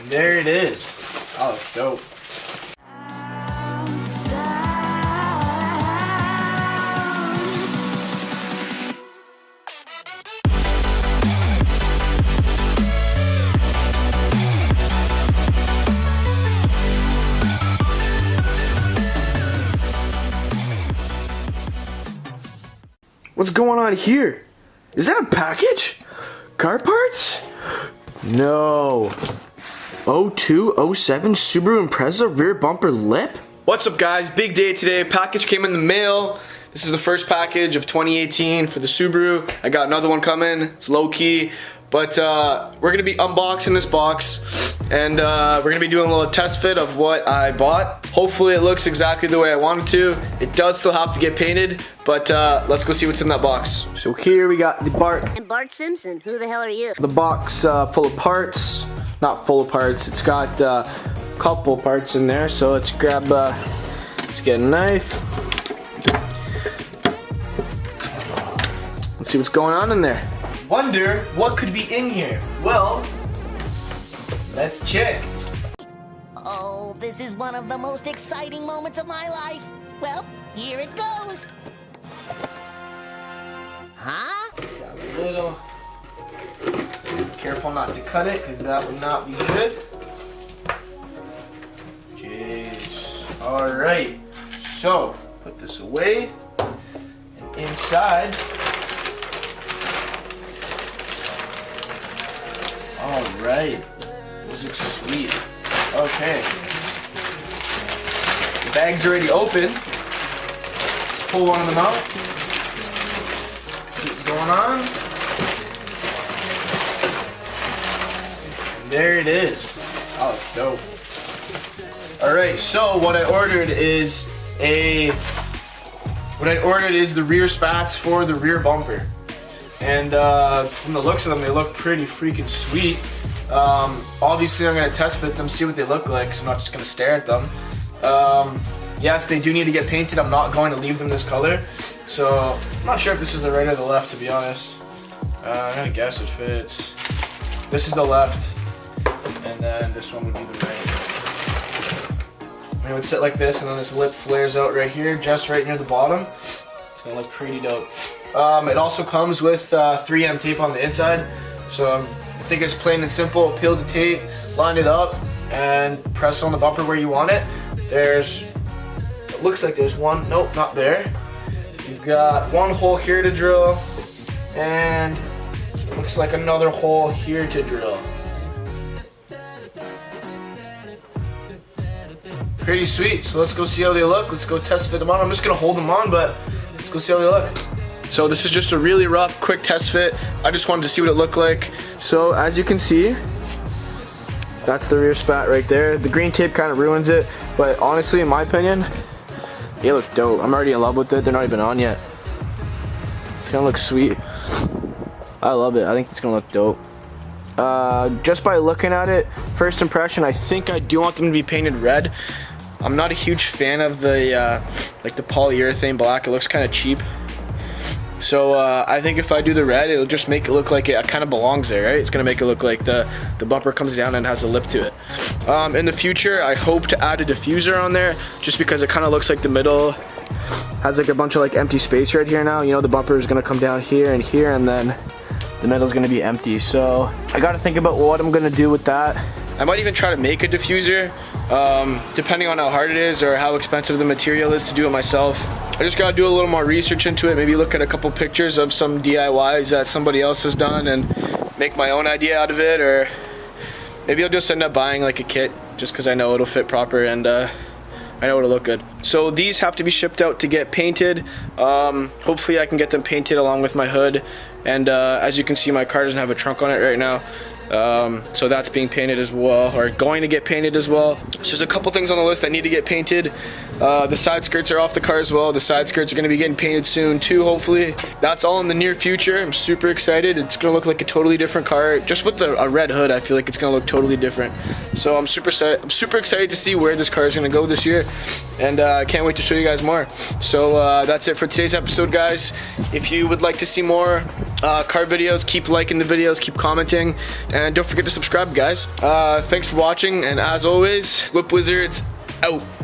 And there it is. Oh, it's dope. What's going on here? Is that a package? Car parts? No. 0207 Subaru Impreza rear bumper lip? What's up guys? Big day today. Package came in the mail. This is the first package of 2018 for the Subaru. I got another one coming. It's low key. But we're gonna be unboxing this box and we're gonna be doing a little test fit of what I bought. Hopefully it looks exactly the way I want it to. It does still have to get painted, but let's go see what's in that box. So here we got the Bart. And Bart Simpson, who the hell are you? The box full of parts. Not full of parts, it's got a couple parts in there. So let's grab, let's get a knife. Let's see what's going on in there. Wonder what could be in here. Well, let's check. Oh, this is one of the most exciting moments of my life. Well, here it goes. Huh? Got a little. Careful not to cut it, because that would not be good. Jeez. Alright. So, put this away. And inside. Alright. This looks sweet. Okay. The bag's already open. Let's pull one of them out. See what's going on. And there it is. Oh, it's dope. Alright, so what I ordered is the rear spats for the rear bumper. And from the looks of them, they look pretty freaking sweet. Obviously, I'm gonna test fit them, see what they look like, because I'm not just gonna stare at them. Yes, they do need to get painted. I'm not going to leave them this color. So, I'm not sure if this is the right or the left, to be honest. I'm gonna guess it fits. This is the left, and then this one would be the right. It would sit like this, and then this lip flares out right here, just right near the bottom. It's gonna look pretty dope. It also comes with 3M tape on the inside, so I think it's plain and simple. Peel the tape, line it up, and press on the bumper where you want it. It looks like there's one, nope, not there. You've got one hole here to drill, and it looks like another hole here to drill. Pretty sweet, so let's go see how they look. Let's go test fit them on. I'm just gonna hold them on, but let's go see how they look. So this is just a really rough, quick test fit. I just wanted to see what it looked like. So as you can see, that's the rear spat right there. The green tape kind of ruins it, but honestly, in my opinion, they look dope. I'm already in love with it. They're not even on yet. It's gonna look sweet. I love it. I think it's gonna look dope. Just by looking at it, first impression, I think I do want them to be painted red. I'm not a huge fan of the like the polyurethane black. It looks kind of cheap. So I think if I do the red, it'll just make it look like it kind of belongs there, right? It's gonna make it look like the bumper comes down and has a lip to it. In the future, I hope to add a diffuser on there, just because it kind of looks like the middle has like a bunch of like empty space right here now. You know, the bumper is gonna come down here, and then the middle is gonna be empty. So I gotta think about what I'm gonna do with that. I might even try to make a diffuser, depending on how hard it is or how expensive the material is to do it myself. I just gotta do a little more research into it, maybe look at a couple pictures of some DIYs that somebody else has done and make my own idea out of it, or maybe I'll just end up buying like a kit just because I know it'll fit proper and I know it'll look good. So these have to be shipped out to get painted. Hopefully I can get them painted along with my hood, and as you can see, my car doesn't have a trunk on it right now. So that's being painted as well, or going to get painted as well. So there's a couple things on the list that need to get painted. The side skirts are off the car as well. The side skirts are going to be getting painted soon too, hopefully. That's all in the near future. I'm super excited. It's going to look like a totally different car. Just with a red hood, I feel like it's going to look totally different. So I'm super excited to see where this car is going to go this year, and I can't wait to show you guys more. So that's it for today's episode, guys. If you would like to see more car videos. Keep liking the videos, keep commenting, and don't forget to subscribe, guys. Thanks for watching, and as always, WhippWizards out.